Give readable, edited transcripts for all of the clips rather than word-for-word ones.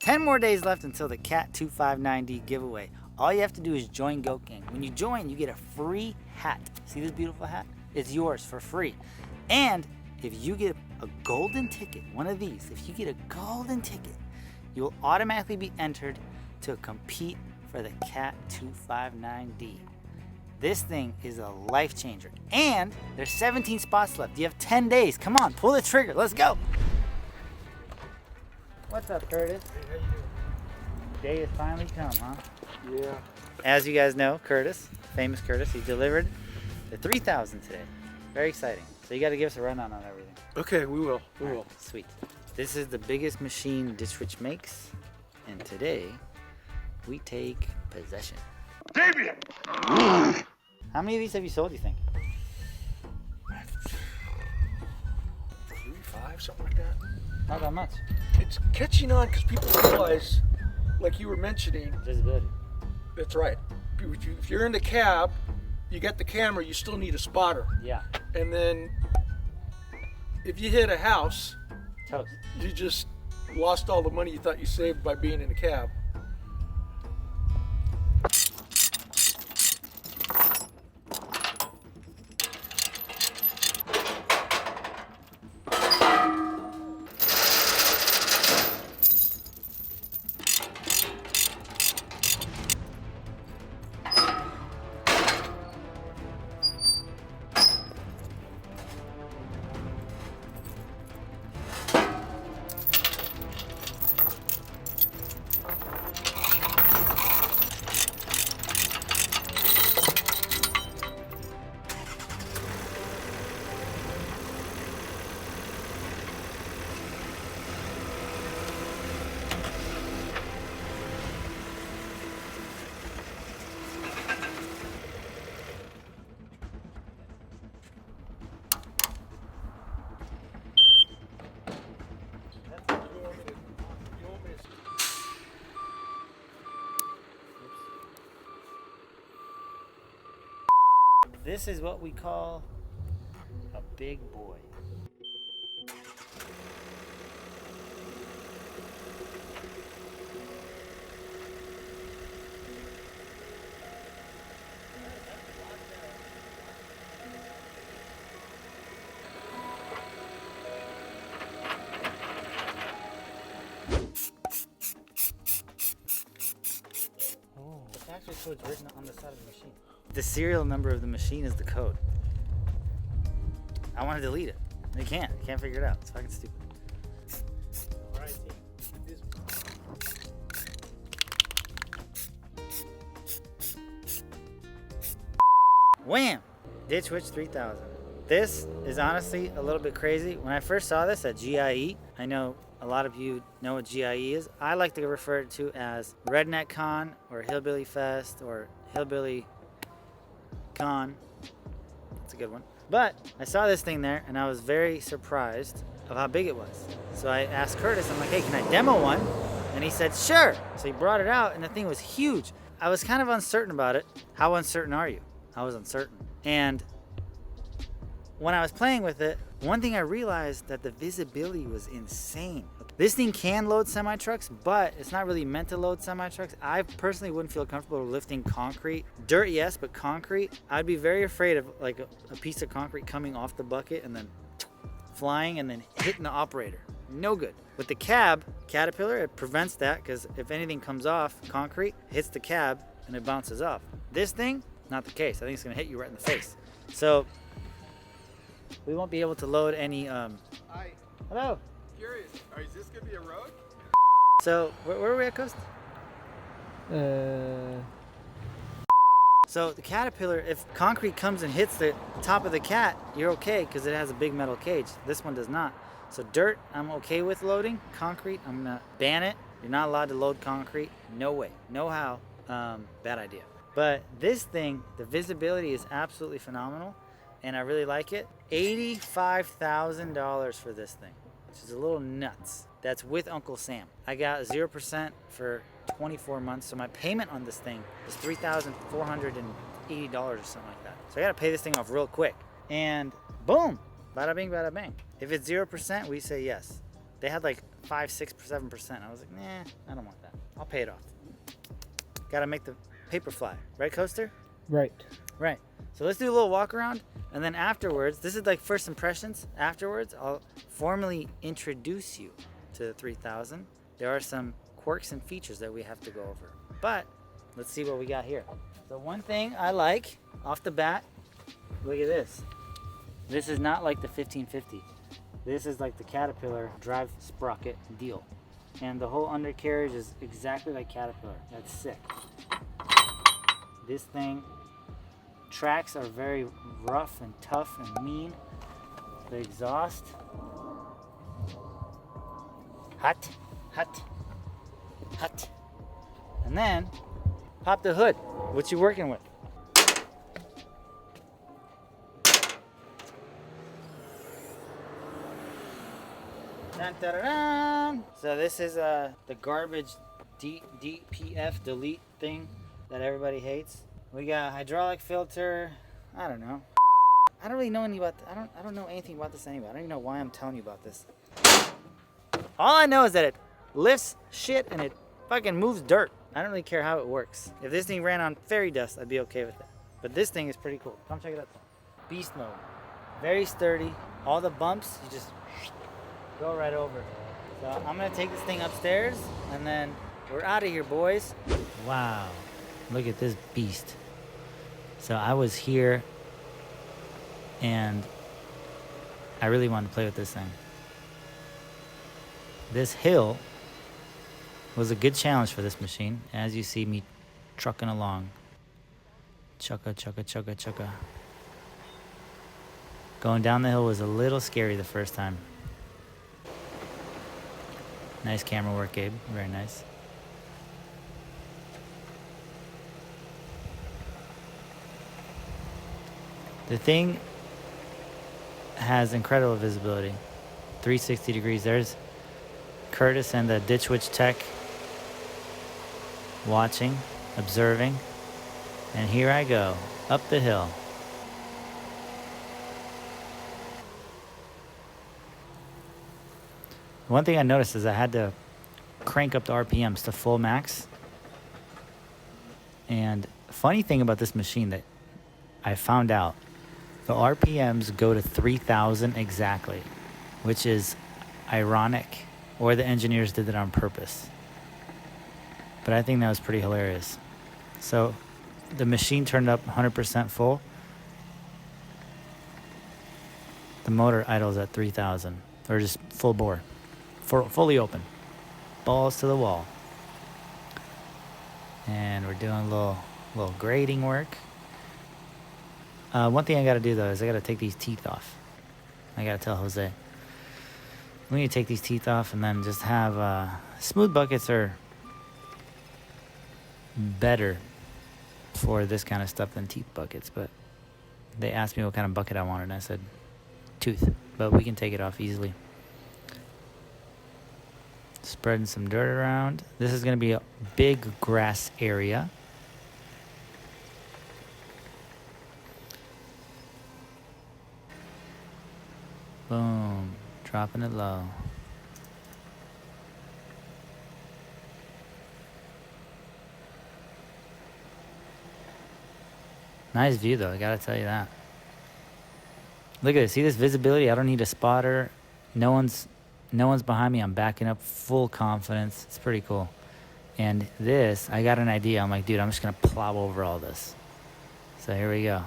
10 more days left until the Cat 259D giveaway. All you have to do is join Goat Gang. When you join, you get a free hat. See this beautiful hat? It's yours for free. And if you get a golden ticket, one of these, if you get a golden ticket, you will automatically be entered to compete for the Cat 259D. This thing is a life changer. And there's 17 spots left. You have 10 days. Come on, pull the trigger. Let's go. What's up, Curtis? Hey, how you doing? Day has finally come, huh? Yeah. As you guys know, Curtis, famous Curtis, he delivered the 3000 today. Very exciting. So you got to give us a rundown on everything. Okay, we will. We will. Right, sweet. This is the biggest machine Ditch Witch makes, and today we take possession. Damien! How many of these have you sold, you think? 3, 5, something like that. Not that much. It's catching on because people realize, like you were mentioning, Visibility. that's right. If you're in the cab, you got the camera, you still need a spotter. Yeah. And then if you hit a house, Toast. you just lost all the money you thought you saved by being in the cab. This is what we call a big boy. Oh, it's actually code's written on the side of the machine. The serial number of the machine is the code. I want to delete it. I can't. I can't figure it out. It's fucking stupid. Alright, Wham! Ditch Witch 3000. This is honestly a little bit crazy. When I first saw this at GIE, I know a lot of you know what GIE is. I like to refer to it as Redneck Con or Hillbilly Fest or Hillbilly Con. That's a good one. But I saw this thing there and I was very surprised of how big it was. So I asked Curtis, I'm like, hey, can I demo one? And he said, sure. So he brought it out and the thing was huge. I was kind of uncertain about it. How uncertain are you? I was uncertain. And when I was playing with it, one thing I realized that the visibility was insane. This thing can load semi-trucks, but it's not really meant to load semi-trucks. I personally wouldn't feel comfortable lifting concrete. Dirt, yes, but concrete, I'd be very afraid of like a piece of concrete coming off the bucket and then flying and then hitting the operator. No good. With the cab, Caterpillar, it prevents that because if anything comes off concrete, it hits the cab and it bounces off. This thing, not the case. I think it's gonna hit you right in the face. So we won't be able to load any, Hi. hello. Curious, is this gonna be a road? So where are we at, Coast? So the Caterpillar, if concrete comes and hits the top of the Cat, you're okay because it has a big metal cage. This one does not. So dirt, I'm okay with loading. Concrete, I'm gonna ban it. You're not allowed to load concrete. No way, no how. Bad idea. But this thing, the visibility is absolutely phenomenal and I really like it. $85,000 for this thing, which is a little nuts. That's with Uncle Sam. I got 0% for 24 months, so my payment on this thing is $3,480 or something like that. So I gotta pay this thing off real quick. And boom, bada bing, bada bang. If it's 0%, we say yes. they had like 5, 6, 7%. I was like, nah, I don't want that. I'll pay it off. Gotta make the paper fly, right, Coaster? Right. Right. So let's do a little walk around, and then afterwards, this is like first impressions. Afterwards, I'll formally introduce you to the 3000. There are some quirks and features that we have to go over, but let's see what we got here. So one thing I like off the bat, look at this. This is not like the 1550. This is like the Caterpillar drive sprocket deal. And the whole undercarriage is exactly like Caterpillar. That's sick. This thing, tracks are very rough and tough and mean. The exhaust, hot, hot, hot. And then, pop the hood. What you working with? Dun, dun, dun, dun. So this is the garbage DPF delete thing that everybody hates. We got a hydraulic filter. I don't know. I don't really know anything about. I don't know anything about this anyway. I don't even know why I'm telling you about this. All I know is that it lifts shit and it fucking moves dirt. I don't really care how it works. If this thing ran on fairy dust, I'd be okay with it. But this thing is pretty cool. Come check it out. Beast mode. Very sturdy. All the bumps, you just go right over. So I'm gonna take this thing upstairs and then we're out of here, boys. Wow, look at this beast. So I was here and I really wanted to play with this thing. This hill was a good challenge for this machine, as you see me trucking along. Chugga, chugga, chugga, chugga. Going down the hill was a little scary the first time. Nice camera work, Gabe. Very nice. The thing has incredible visibility. 360 degrees. There's Curtis and the Ditch Witch Tech watching, observing. And here I go, up the hill. One thing I noticed is I had to crank up the RPMs to full max. And funny thing about this machine that I found out, the RPMs go to 3,000 exactly, which is ironic, or the engineers did it on purpose. But I think that was pretty hilarious. So the machine turned up 100% full. The motor idles at 3,000, or just full bore. Fully open, balls to the wall, and we're doing a little grading work. One thing I got to do though is I got to take these teeth off. I got to tell Jose we need to take these teeth off and then just have smooth buckets are better for this kind of stuff than teeth buckets. But they asked me what kind of bucket I wanted, and I said tooth, but we can take it off easily. Spreading some dirt around. This is going to be a big grass area. Boom. Dropping it low. Nice view though, I gotta tell you that. Look at this. See this visibility? I don't need a spotter. No one's behind me. I'm backing up, full confidence. It's pretty cool. And this, I got an idea. I'm like, dude, I'm just gonna plow over all this. So here we go.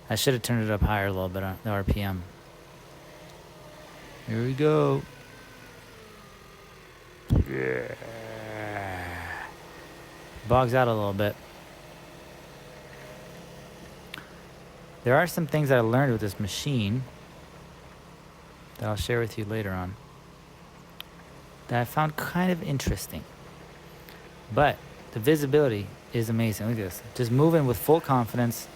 I should have turned it up higher a little bit on the RPM. Here we go. Yeah. Bogs out a little bit. There are some things that I learned with this machine that I'll share with you later on that I found kind of interesting. But the visibility is amazing. Look at this. Just moving with full confidence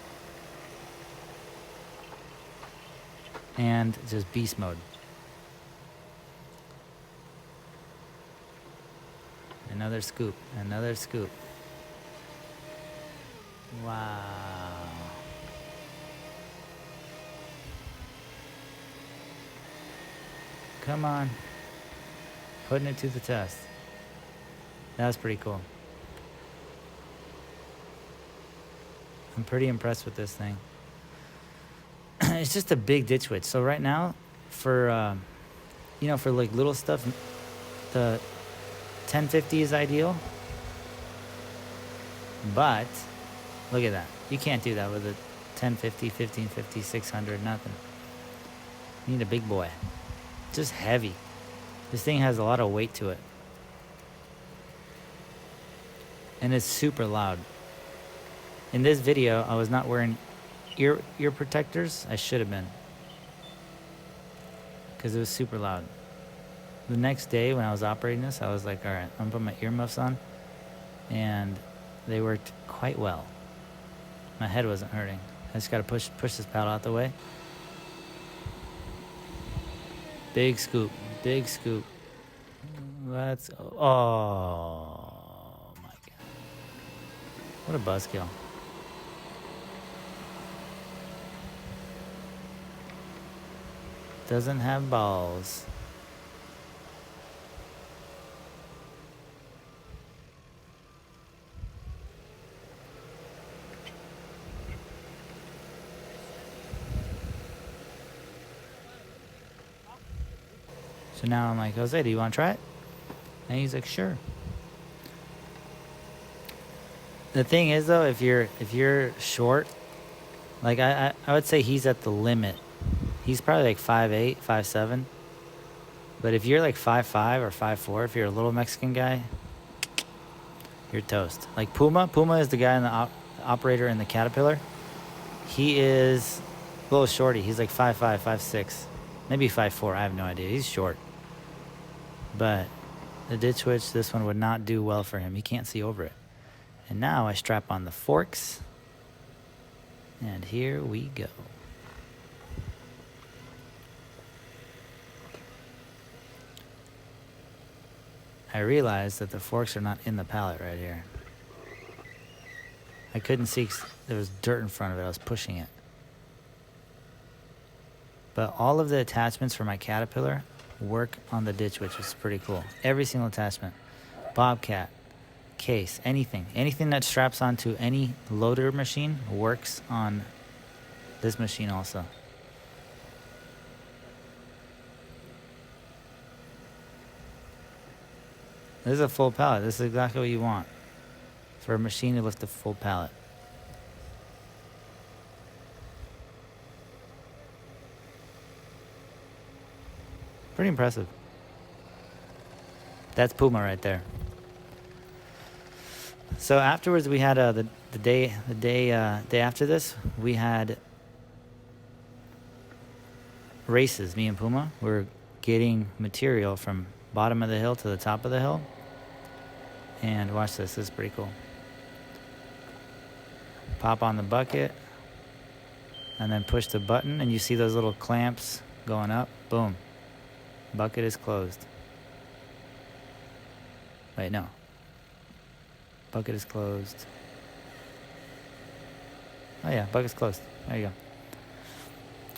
and just beast mode. Another scoop. Another scoop. Wow. Come on. Putting it to the test. That was pretty cool. I'm pretty impressed with this thing. It's just a big ditch witch. So right now, for for like little stuff, the 1050 is ideal. But look at that. You can't do that with a 1050, 1550, 600, nothing. You need a big boy. Just heavy. This thing has a lot of weight to it. And it's super loud. In this video, I was not wearing ear protectors. I should have been. Because it was super loud. The next day when I was operating this, I was like, all right, I'm going to put my earmuffs on. And they worked quite well. My head wasn't hurting. I just got to push this paddle out the way. Big scoop. Big scoop. Let's go. Oh, my God. What a buzzkill. Doesn't have balls. So now I'm like, Jose, do you want to try it? And he's like, sure. The thing is, though, if you're short, like I would say he's at the limit. He's probably like 5'8", 5'7". But if you're like 5'5" or 5'4", if you're a little Mexican guy, you're toast. Like Puma is the guy in the operator in the Caterpillar. He is a little shorty. He's like 5'5", 5'6", maybe 5'4". I have no idea. He's short. But the ditch witch, this one would not do well for him. He can't see over it. And now I strap on the forks. And here we go. I realized that the forks are not in the pallet right here. I couldn't see 'cause there was dirt in front of it. I was pushing it. But all of the attachments for my Caterpillar work on the ditch, which is pretty cool. Every single attachment. Bobcat, case, anything. Anything that straps onto any loader machine works on this machine also. This is a full pallet. This is exactly what you want for a machine to lift a full pallet. Pretty impressive. That's Puma right there. So afterwards, we had the day after this, we had races. Me and Puma were getting material from bottom of the hill to the top of the hill. And watch this. This is pretty cool. Pop on the bucket, and then push the button, and you see those little clamps going up. Boom. Bucket is closed. Wait, no. Bucket is closed. Oh yeah, bucket's closed. There you go.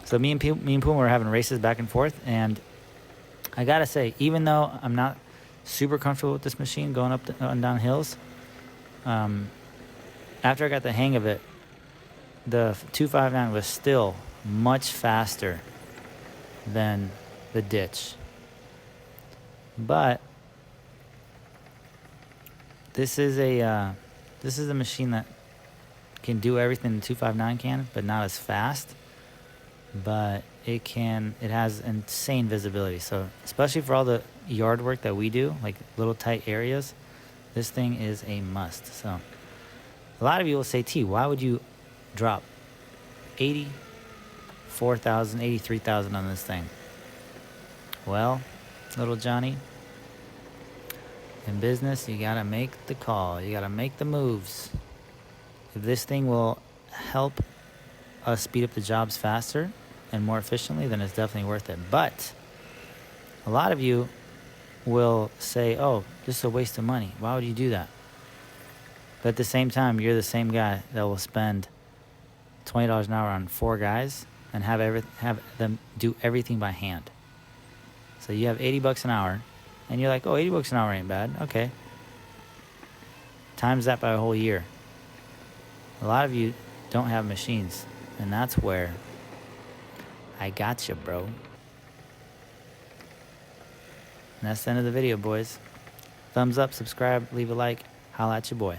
So me and Puma were having races back and forth, and I gotta say, even though I'm not super comfortable with this machine going up and down hills, after I got the hang of it, the 259 was still much faster than the ditch. But this is a machine that can do everything the 259 can, but not as fast. But it has insane visibility. So especially for all the yard work that we do, like little tight areas, this thing is a must. So a lot of you will say, T, why would you drop $84,000, $83,000 on this thing? Well, little Johnny, in business, you gotta make the call. You gotta make the moves. If this thing will help us speed up the jobs faster and more efficiently, then it's definitely worth it. But a lot of you will say, oh, this is a waste of money. Why would you do that? But at the same time, you're the same guy that will spend $20 an hour on 4 guys and have them do everything by hand. So you have $80 an hour And you're like, oh, 80 bucks an hour ain't bad. Okay. Times that by a whole year. A lot of you don't have machines. And that's where I got you, bro. And that's the end of the video, boys. Thumbs up, subscribe, leave a like. Holla at your boy.